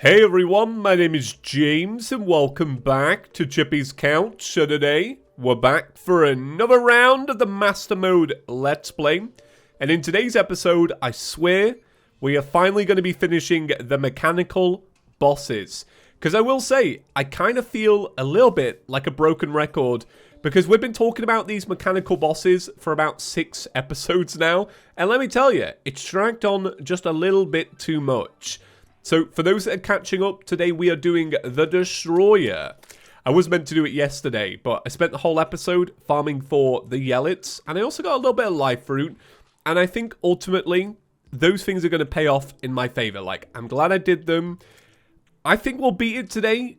Hey everyone, my name is James and welcome back to Chippy's Couch. So today, we're back for another round of the Master Mode Let's Play. And in today's episode, I swear, we are finally going to be finishing the mechanical bosses. Because I will say, I kind of feel a little bit like a broken record. Because we've been talking about these mechanical bosses for about 6 episodes now. And let me tell you, it's dragged on just a little bit too much. So, for those that are catching up, today we are doing the Destroyer. I was meant to do it yesterday, but I spent the whole episode farming for the Yellets, and I also got a little bit of life fruit, and I think ultimately, those things are going to pay off in my favor. Like, I'm glad I did them. I think we'll beat it today.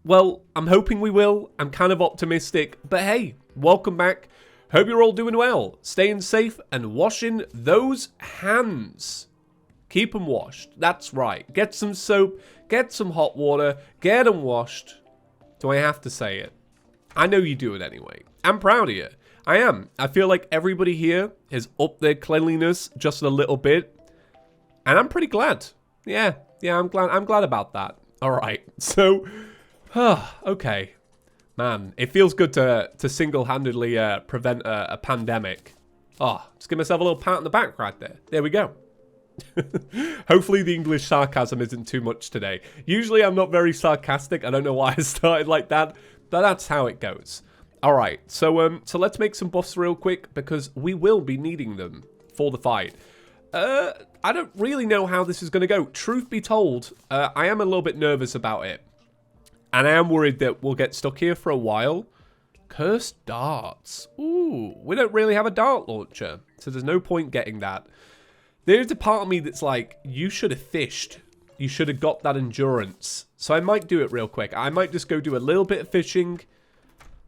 Well, I'm hoping we will. I'm kind of optimistic, but hey, welcome back. Hope you're all doing well, staying safe, and washing those hands. Keep them washed. That's right. Get some soap. Get some hot water. Get them washed. Do I have to say it? I know you do it anyway. I'm proud of you. I am. I feel like everybody here has upped their cleanliness just a little bit. And I'm pretty glad. Yeah, I'm glad about that. All right. So, okay. Man, it feels good to single-handedly prevent a pandemic. Oh, just give myself a little pat on the back right there. There we go. Hopefully the English sarcasm isn't too much today. Usually I'm not very sarcastic. I don't know why I started like that, but that's how it goes. Alright, so let's make some buffs real quick because we will be needing them for the fight. I don't really know how this is going to go. Truth be told, I am a little bit nervous about it. And I am worried that we'll get stuck here for a while. Cursed darts. Ooh, we don't really have a dart launcher, so there's no point getting that. There's a part of me that's like, you should have fished. You should have got that endurance. So I might do it real quick. I might just go do a little bit of fishing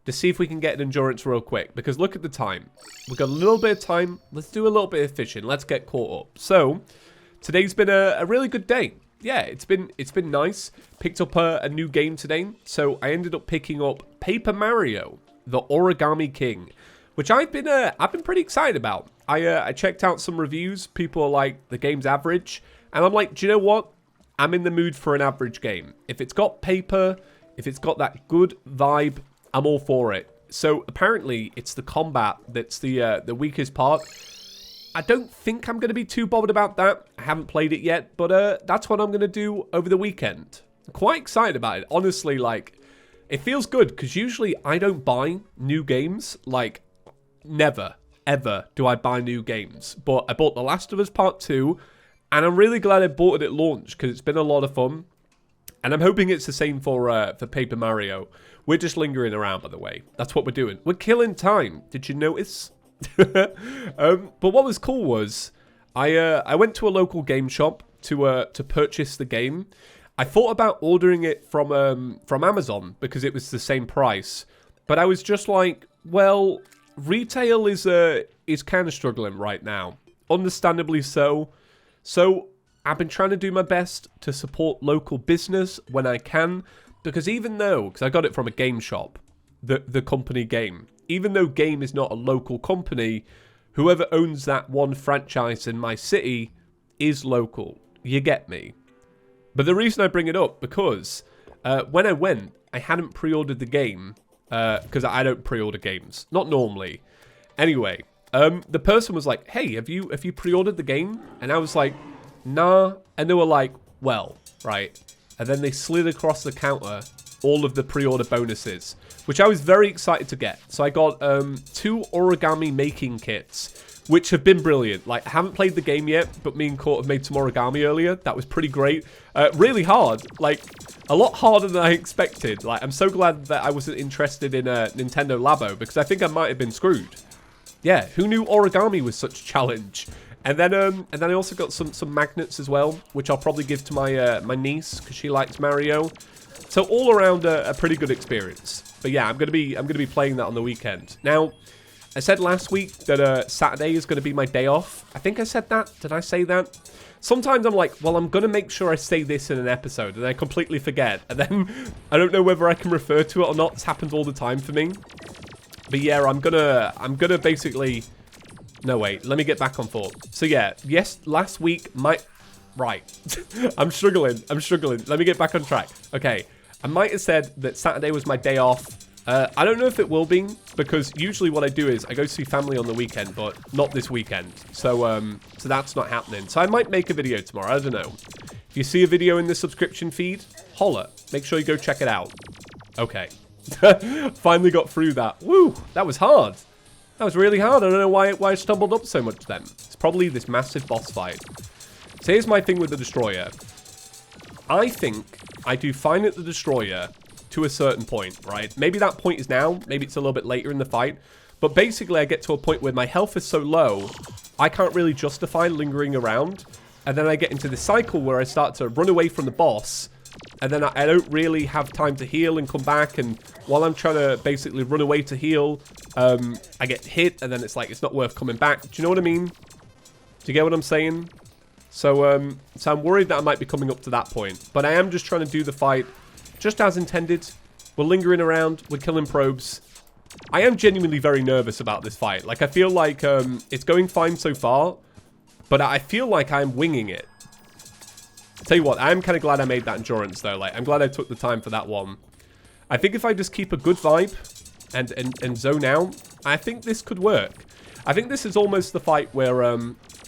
to see if we can get an endurance real quick. Because look at the time. We've got a little bit of time. Let's do a little bit of fishing. Let's get caught up. So, today's been a really good day. Yeah, it's been nice. Picked up a new game today. So, I ended up picking up Paper Mario, the Origami King. Which I've been pretty excited about. I checked out some reviews. People are like, the game's average. And I'm like, do you know what? I'm in the mood for an average game. If it's got paper, if it's got that good vibe, I'm all for it. So apparently, it's the combat that's the weakest part. I don't think I'm going to be too bothered about that. I haven't played it yet, but that's what I'm going to do over the weekend. I'm quite excited about it. Honestly, like, it feels good because usually I don't buy new games. Like, never, ever do I buy new games. But I bought The Last of Us Part 2, and I'm really glad I bought it at launch because it's been a lot of fun. And I'm hoping it's the same for Paper Mario. We're just lingering around, by the way. That's what we're doing. We're killing time. Did you notice? But what was cool was I went to a local game shop to purchase the game. I thought about ordering it from Amazon because it was the same price. But I was just like, well, retail is kind of struggling right now. Understandably so. So I've been trying to do my best to support local business when I can. Because even though, because I got it from a game shop, the company Game. Even though Game is not a local company, whoever owns that one franchise in my city is local. You get me? But the reason I bring it up, because when I went, I hadn't pre-ordered the game. Because I don't pre-order games. Not normally. Anyway, the person was like, hey, have you pre-ordered the game? And I was like, nah. And they were like, well, right. And then they slid across the counter all of the pre-order bonuses, which I was very excited to get. So I got 2 origami making kits, which have been brilliant. Like, I haven't played the game yet, but me and Court have made some origami earlier. That was pretty great. Really hard. Like, a lot harder than I expected. Like, I'm so glad that I wasn't interested in Nintendo Labo, because I think I might have been screwed. Yeah, who knew origami was such a challenge? And then I also got some magnets as well, which I'll probably give to my niece because she likes Mario. So all around a pretty good experience. But yeah, I'm gonna be playing that on the weekend. Now, I said last week that Saturday is gonna be my day off. I think I said that. Did I say that? Sometimes I'm like, well, I'm gonna make sure I say this in an episode, and I completely forget, and then I don't know whether I can refer to it or not. This happens all the time for me. But yeah, I'm gonna basically. No, wait, let me get back on thought. So yeah, yes, last week, Right. I'm struggling. Let me get back on track. Okay. I might have said that Saturday was my day off. I don't know if it will be, because usually what I do is I go see family on the weekend, but not this weekend. So that's not happening. So I might make a video tomorrow. I don't know. If you see a video in the subscription feed, holla. Make sure you go check it out. Okay. Finally got through that. Woo! That was hard. That was really hard. I don't know why I stumbled up so much then. It's probably this massive boss fight. So here's my thing with the Destroyer. I think I do fine at the Destroyer to a certain point, right? Maybe that point is now. Maybe it's a little bit later in the fight. But basically, I get to a point where my health is so low, I can't really justify lingering around. And then I get into the cycle where I start to run away from the boss. And then I don't really have time to heal and come back. And while I'm trying to basically run away to heal, I get hit. And then it's like, it's not worth coming back. Do you know what I mean? Do you get what I'm saying? So I'm worried that I might be coming up to that point. But I am just trying to do the fight just as intended. We're lingering around. We're killing probes. I am genuinely very nervous about this fight. Like, I feel like it's going fine so far. But I feel like I'm winging it. Tell you what, I'm kind of glad I made that endurance, though. Like, I'm glad I took the time for that one. I think if I just keep a good vibe and zone out, I think this could work. I think this is almost the fight where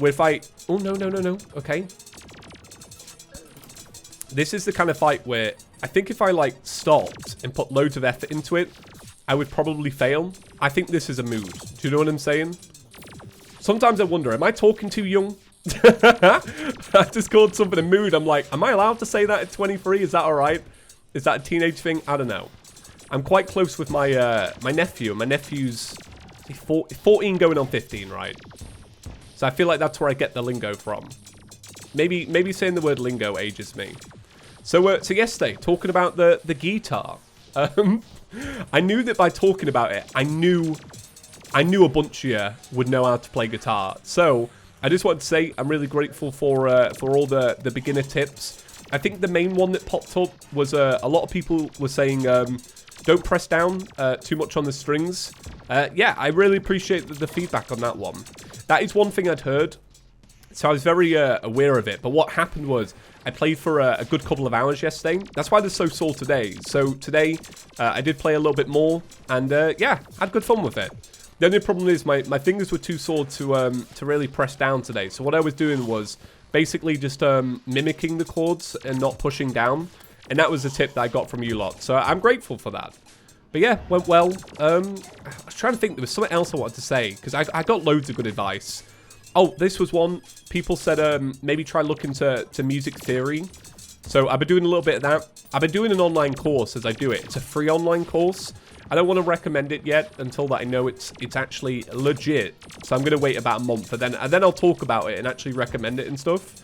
if I... Oh, no. Okay. This is the kind of fight where I think if I, like, stopped and put loads of effort into it, I would probably fail. I think this is a mood. Do you know what I'm saying? Sometimes I wonder, am I talking too young? I just called something a mood. I'm like, am I allowed to say that at 23? Is that all right? Is that a teenage thing? I don't know. I'm quite close with my my nephew. My nephew's 14 going on 15, right? So I feel like that's where I get the lingo from. Maybe saying the word lingo ages me. So yesterday, talking about the guitar. I knew that by talking about it, I knew a bunch of you would know how to play guitar. So I just wanted to say I'm really grateful for all the beginner tips. I think the main one that popped up was a lot of people were saying don't press down too much on the strings. Yeah, I really appreciate the feedback on that one. That is one thing I'd heard, so I was very aware of it. But what happened was I played for a good couple of hours yesterday. That's why they're so sore today. So today I did play a little bit more, and yeah, had good fun with it. The only problem is my fingers were too sore to really press down today. So what I was doing was basically just mimicking the chords and not pushing down. And that was the tip that I got from you lot. So I'm grateful for that. But yeah, went well. I was trying to think. There was something else I wanted to say, because I got loads of good advice. Oh, this was one. People said maybe try looking to music theory. So I've been doing a little bit of that. I've been doing an online course as I do it. It's a free online course. I don't want to recommend it yet until that I know it's actually legit. So I'm going to wait about a month, and then I'll talk about it and actually recommend it and stuff.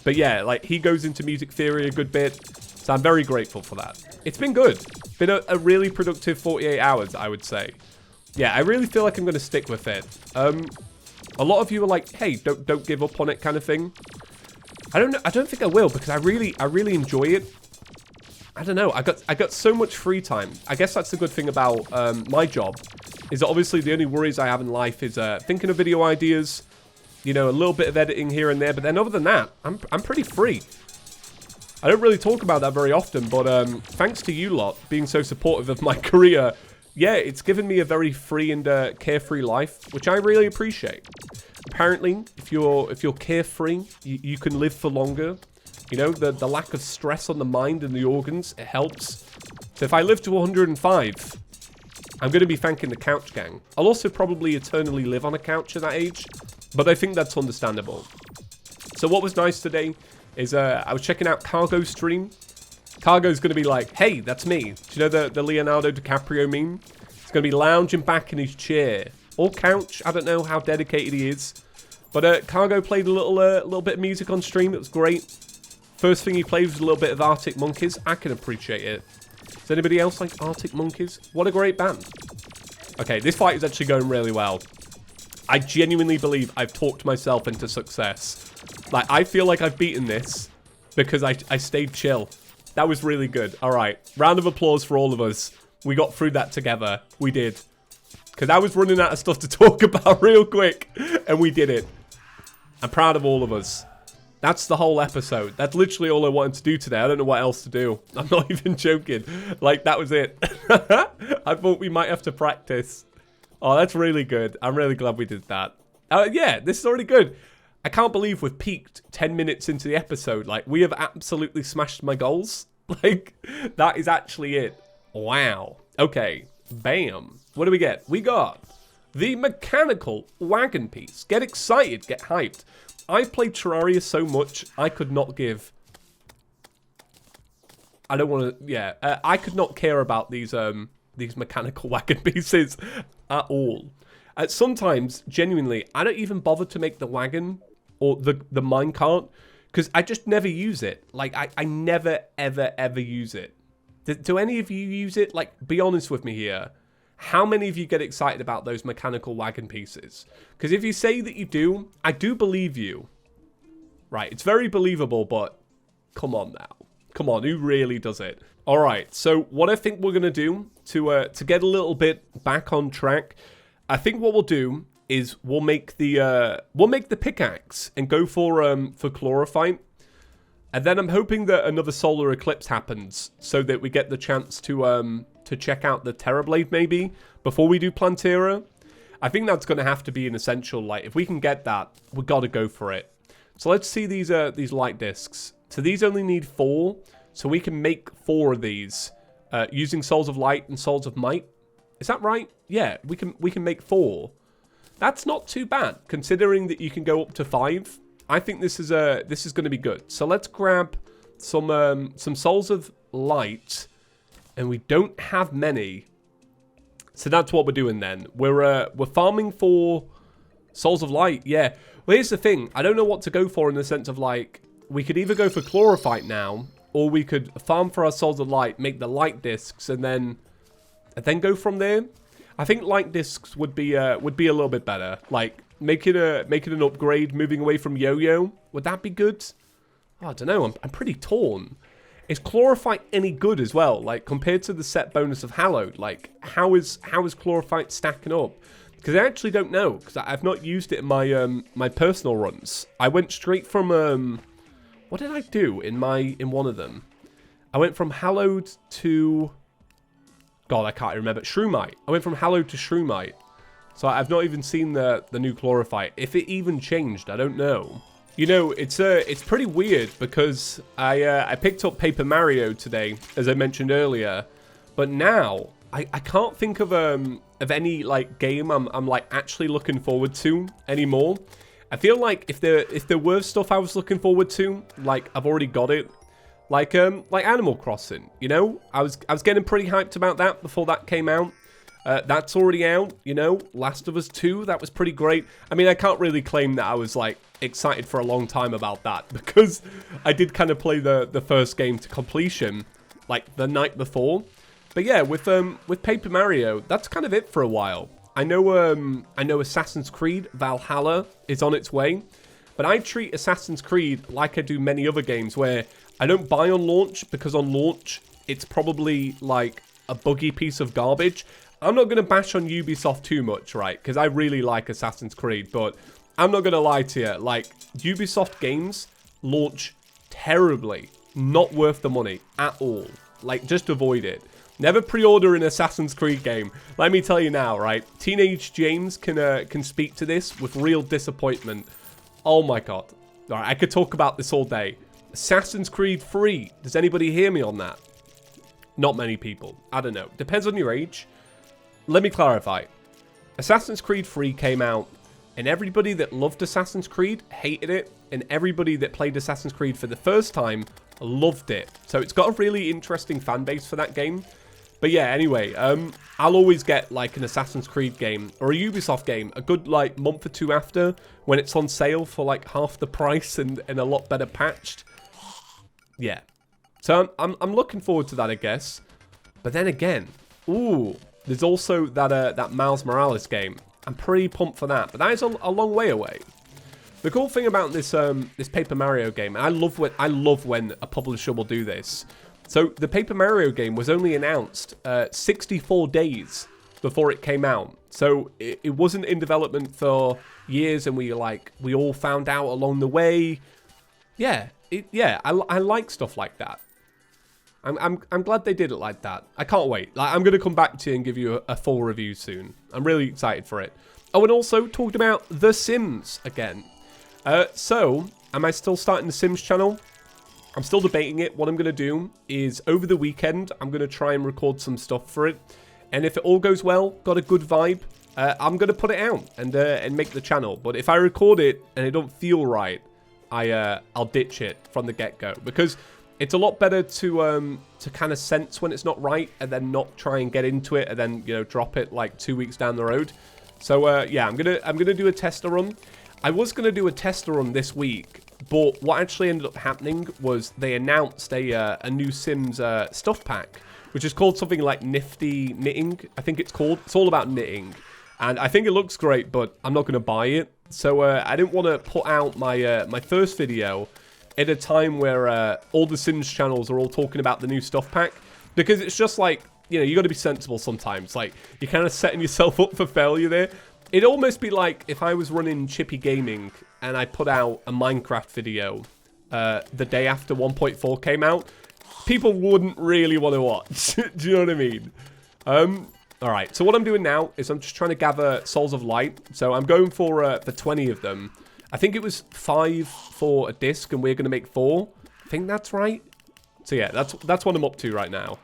But yeah, like, he goes into music theory a good bit, so I'm very grateful for that. It's been good. Been a really productive 48 hours, I would say. Yeah, I really feel like I'm going to stick with it. A lot of you are like, hey, don't give up on it, kind of thing. I don't know. I don't think I will, because I really enjoy it. I don't know. I got so much free time. I guess that's the good thing about my job, is that obviously the only worries I have in life is thinking of video ideas, you know, a little bit of editing here and there. But then other than that, I'm pretty free. I don't really talk about that very often, but thanks to you lot being so supportive of my career, yeah, it's given me a very free and carefree life, which I really appreciate. Apparently, if you're carefree, you can live for longer. You know, the lack of stress on the mind and the organs, it helps. So if I live to 105, I'm going to be thanking the couch gang. I'll also probably eternally live on a couch at that age, but I think that's understandable. So what was nice today is I was checking out Cargo's stream. Cargo's going to be like, hey, that's me. Do you know the Leonardo DiCaprio meme? He's going to be lounging back in his chair. Or couch. I don't know how dedicated he is. But Cargo played a little bit of music on stream. It was great. First thing he played was a little bit of Arctic Monkeys. I can appreciate it. Does anybody else like Arctic Monkeys? What a great band. Okay, this fight is actually going really well. I genuinely believe I've talked myself into success. Like, I feel like I've beaten this because I stayed chill. That was really good. All right, round of applause for all of us. We got through that together. We did. Because I was running out of stuff to talk about real quick, and we did it. I'm proud of all of us. That's the whole episode. That's literally all I wanted to do today. I don't know what else to do. I'm not even joking. Like, that was it. I thought we might have to practice. Oh, that's really good. I'm really glad we did that. Yeah, this is already good. I can't believe we've peaked 10 minutes into the episode. Like, we have absolutely smashed my goals. Like, that is actually it. Wow. Okay. Bam. What do we get? We got the mechanical wagon piece. Get excited. Get hyped. I played Terraria so much, I could not give... I don't want to... Yeah, I could not care about these mechanical wagon pieces at all. Sometimes, genuinely, I don't even bother to make the wagon or the minecart because I just never use it. Like, I never, ever, ever use it. Do any of you use it? Like, be honest with me here. How many of you get excited about those mechanical wagon pieces? Because if you say that you do, I do believe you. Right, it's very believable, but come on now. Come on, who really does it? All right, so what I think we're going to do to get a little bit back on track, I think what we'll do is we'll make the pickaxe and go for chlorophyte. And then I'm hoping that another solar eclipse happens so that we get the chance to check out the Terrorblade maybe before we do Plantera. I think that's going to have to be an essential. Like, if we can get that, we got to go for it. So let's see these light discs. So these only need 4, so we can make 4 of these using Souls of Light and Souls of Might. Is that right? Yeah, we can make 4. That's not too bad considering that you can go up to 5. I think this is going to be good. So let's grab some Souls of Light, and we don't have many. So that's what we're doing then. We're farming for Souls of Light. Yeah. Well, here's the thing. I don't know what to go for in the sense of, like, we could either go for chlorophyte now, or we could farm for our Souls of Light, make the light discs, and then go from there. I think light discs would be a little bit better. Like, make it an upgrade, moving away from yo-yo. Would that be good? Oh, I don't know. I'm pretty torn. Is chlorophyte any good as well? Like, compared to the set bonus of hallowed, like, how is chlorophyte stacking up? Because I actually don't know, because I've not used it in my my personal runs. I went straight from what did I do in one of them? I went from hallowed to, God, I can't remember. Shroomite. I went from hallowed to Shroomite. So I've not even seen the new chlorophyte. If it even changed, I don't know. You know, it's pretty weird because I picked up Paper Mario today, as I mentioned earlier, but now I can't think of any like game I'm like actually looking forward to anymore. I feel like if there were stuff I was looking forward to, like I've already got it. Like Animal Crossing, you know? I was getting pretty hyped about that before that came out. That's already out, you know? Last of Us 2, that was pretty great. I mean, I can't really claim that I was like excited for a long time about that because I did kind of play the first game to completion like the night before. But yeah, with Paper Mario, that's kind of it for a while. I know Assassin's Creed Valhalla is on its way, but I treat Assassin's Creed like I do many other games where I don't buy on launch because on launch it's probably like a buggy piece of garbage. I'm not going to bash on Ubisoft too much, right? Because I really like Assassin's Creed, but I'm not going to lie to you. Like, Ubisoft games launch terribly. Not worth the money at all. Like, just avoid it. Never pre-order an Assassin's Creed game. Let me tell you now, right? Teenage James can speak to this with real disappointment. Oh my god. All right, I could talk about this all day. Assassin's Creed 3. Does anybody hear me on that? Not many people. I don't know. Depends on your age. Let me clarify. Assassin's Creed 3 came out, and everybody that loved Assassin's Creed hated it, and everybody that played Assassin's Creed for the first time loved it. So it's got a really interesting fan base for that game. But yeah, anyway, I'll always get like an Assassin's Creed game or a Ubisoft game a good like month or two after when it's on sale for like half the price and a lot better patched. Yeah. So I'm looking forward to that, I guess. But then again, ooh, there's also that Miles Morales game. I'm pretty pumped for that, but that is a long way away. The cool thing about this this Paper Mario game, and I love when a publisher will do this. So the Paper Mario game was only announced 64 days before it came out. So it wasn't in development for years, and we all found out along the way. Yeah, I like stuff like that. I'm glad they did it like that. I can't wait. Like, I'm going to come back to you and give you a full review soon. I'm really excited for it. Oh, and also talked about The Sims again. So, am I still starting the Sims channel? I'm still debating it. What I'm going to do is, over the weekend, I'm going to try and record some stuff for it. And if it all goes well, got a good vibe, I'm going to put it out and make the channel. But if I record it and it don't feel right, I'll ditch it from the get-go. Because it's a lot better to kind of sense when it's not right and then not try and get into it and then, you know, drop it like 2 weeks down the road. So, yeah, I'm gonna do a tester run. I was going to do a tester run this week, but what actually ended up happening was they announced a new Sims stuff pack, which is called something like Nifty Knitting, I think it's called. It's all about knitting, and I think it looks great, but I'm not going to buy it. So I didn't want to put out my my first video at a time where all the Sims channels are all talking about the new stuff pack, because it's just like, you know, you got to be sensible sometimes. Like, you're kind of setting yourself up for failure there. It'd almost be like if I was running Chippy Gaming and I put out a Minecraft video the day after 1.4 came out. People wouldn't really want to watch. Do you know what I mean? Alright, so what I'm doing now is I'm just trying to gather Souls of Light. So I'm going for 20 of them. I think it was 5 for a disc, and we're going to make 4. I think that's right. So yeah, that's what I'm up to right now.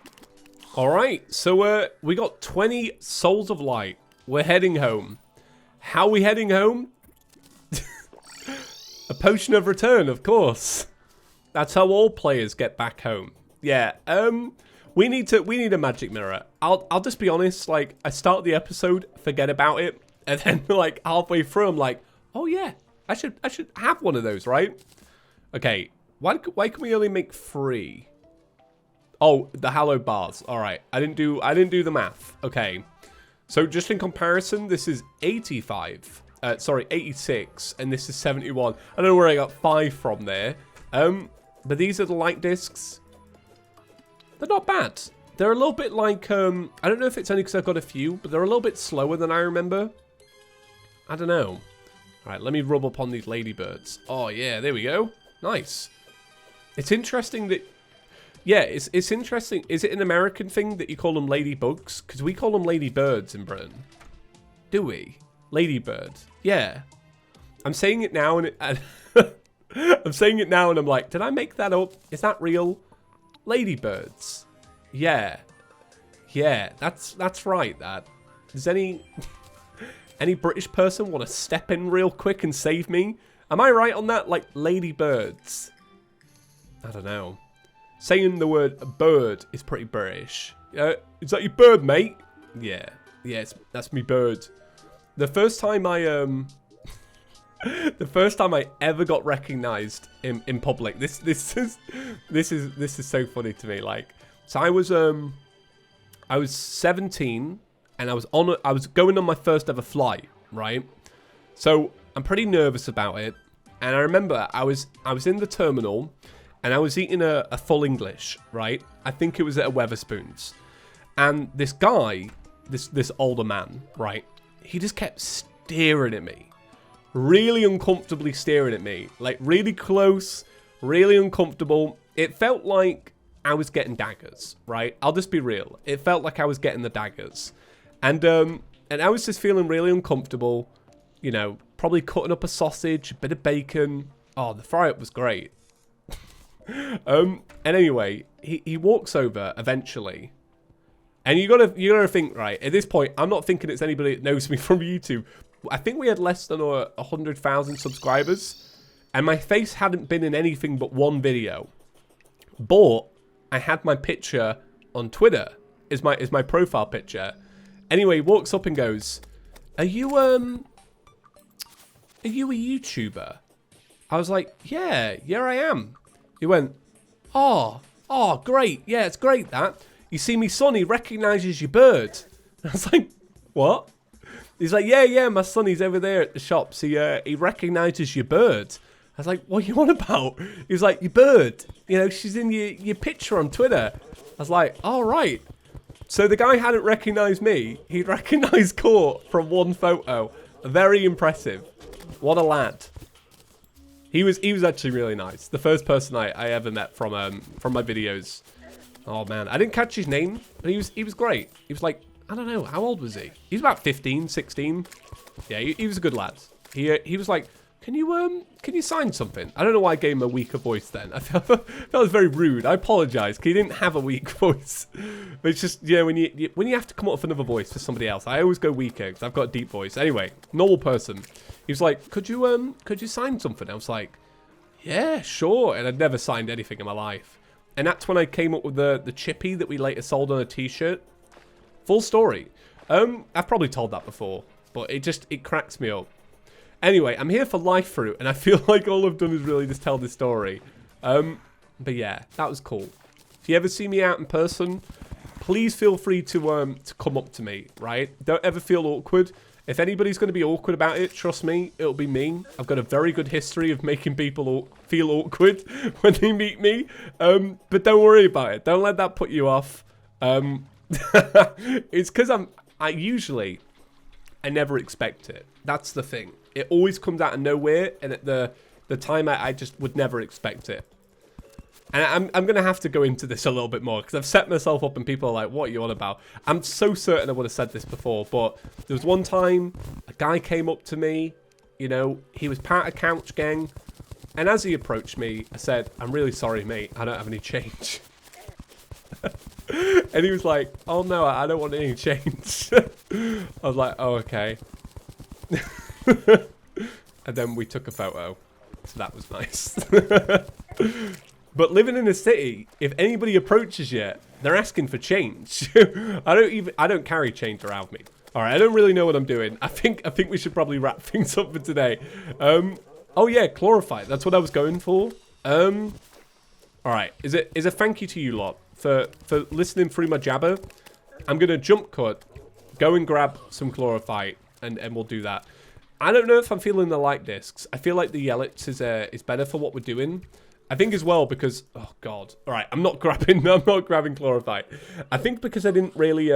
Alright, so we got 20 Souls of Light. We're heading home. How are we heading home? A potion of return, of course. That's how all players get back home. Yeah, we need a magic mirror. I'll just be honest, like, I start the episode, forget about it, and then like halfway through I'm like, oh yeah, I should have one of those, right? Okay, why can we only make 3? Oh, the hallowed bars. All right, I didn't do the math. Okay, so just in comparison, this is 85. Sorry, 86, and this is 71. I don't know where I got 5 from there. But these are the light discs. They're not bad. They're a little bit like, I don't know if it's only because I've got a few, but they're a little bit slower than I remember. I don't know. All right, let me rub up on these ladybirds. Oh, yeah, there we go. Nice. It's interesting that... Yeah, it's interesting. Is it an American thing that you call them ladybugs? Because we call them ladybirds in Britain. Do we? Ladybird. Yeah. I'm saying it now and I'm saying it now and I'm like, did I make that up? Is that real? Ladybirds. Yeah. Yeah, that's right, that. Does any British person want to step in real quick and save me? Am I right on that? Like, ladybirds. I don't know. Saying the word bird is pretty British. Is that your bird, mate? Yeah. Yeah, that's me bird. The first time I ever got recognized in public. This is so funny to me. Like, so I was 17 and I was going on my first ever flight, right? So I'm pretty nervous about it, and I remember I was in the terminal and I was eating a full English, right? I think it was at a Weatherspoons, and this guy, this older man, right? He just kept staring at me. Really uncomfortably staring at me. Like, really close, really uncomfortable. It felt like I was getting daggers, right? I'll just be real. It felt like I was getting the daggers. And I was just feeling really uncomfortable. You know, probably cutting up a sausage, a bit of bacon. Oh, the fry-up was great. And anyway, he walks over eventually. And you gotta think, right, at this point, I'm not thinking it's anybody that knows me from YouTube. I think we had less than 100,000 subscribers, and my face hadn't been in anything but one video. But I had my picture on Twitter, is my profile picture. Anyway, he walks up and goes, Are you a YouTuber? I was like, yeah, I am. He went, oh, great, yeah, it's great that. You see, me son, he recognises your bird. I was like, what? He's like, yeah, my son, he's over there at the shops. He recognises your bird. I was like, what are you on about? He was like, your bird. You know, she's in your picture on Twitter. I was like, all right. So the guy hadn't recognised me. He recognised Court from one photo. Very impressive. What a lad. He was actually really nice. The first person I ever met from my videos. Oh man, I didn't catch his name, but he was great. He was like, I don't know, how old was he? He was about 15, 16. Yeah, he was a good lad. He was like, can you sign something? I don't know why I gave him a weaker voice then. I felt that was very rude. I apologize, because he didn't have a weak voice. But it's just, yeah, when you have to come up with another voice for somebody else, I always go weaker because I've got a deep voice. Anyway, normal person. He was like, could you sign something? I was like, yeah, sure. And I'd never signed anything in my life. And that's when I came up with the chippy that we later sold on a t-shirt. Full story. I've probably told that before, but it cracks me up. Anyway, I'm here for Life Fruit, and I feel like all I've done is really just tell this story. But yeah, that was cool. If you ever see me out in person, please feel free to come up to me, right? Don't ever feel awkward. If anybody's going to be awkward about it, trust me, it'll be me. I've got a very good history of making people feel awkward when they meet me. But don't worry about it. Don't let that put you off. It's because I never expect it. That's the thing. It always comes out of nowhere, and at the time I just would never expect it. And I'm going to have to go into this a little bit more, because I've set myself up and people are like, what are you on about? I'm so certain I would have said this before, but there was one time a guy came up to me, you know, he was part of Couch Gang, and as he approached me, I said, I'm really sorry, mate, I don't have any change. And he was like, oh no, I don't want any change. I was like, oh, okay. And then we took a photo, so that was nice. But living in a city, if anybody approaches you, they're asking for change. I don't carry change around me. All right, I don't really know what I'm doing. I think we should probably wrap things up for today. Oh yeah, Chlorophyte. That's what I was going for. All right, is a thank you to you lot for listening through my jabber. I'm gonna jump cut, go and grab some Chlorophyte, and we'll do that. I don't know if I'm feeling the light discs. I feel like the Yellets is better for what we're doing. I think as well because, oh god, all right, I'm not grabbing Chlorophyte. I think because I didn't really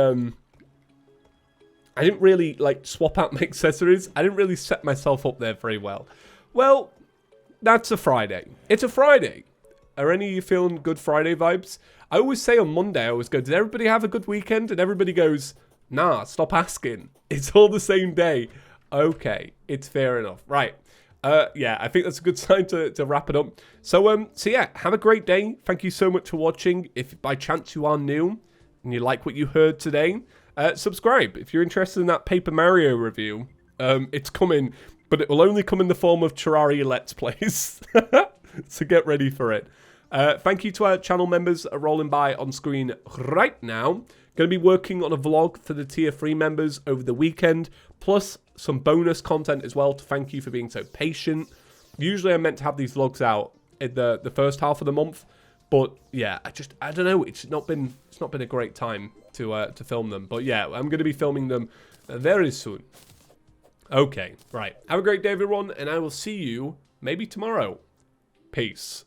like swap out my accessories. I didn't really set myself up there very well. Well, that's a Friday. It's a Friday. Are any of you feeling good Friday vibes? I always say on Monday, I always go, did everybody have a good weekend? And everybody goes, nah, stop asking. It's all the same day. Okay, it's fair enough. Right. Yeah, I think that's a good sign to wrap it up. So yeah, have a great day. Thank you so much for watching. If by chance you are new and you like what you heard today, subscribe. If you're interested in that Paper Mario review, it's coming, but it will only come in the form of Terraria Let's Plays. So get ready for it. Thank you to our channel members that are rolling by on screen right now. Going to be working on a vlog for the tier 3 members over the weekend, plus some bonus content as well to thank you for being so patient. Usually I'm meant to have these vlogs out in the first half of the month, but yeah, I don't know, it's not been a great time to film them. But yeah, I'm going to be filming them very soon. Okay, right. Have a great day everyone, and I will see you maybe tomorrow. Peace.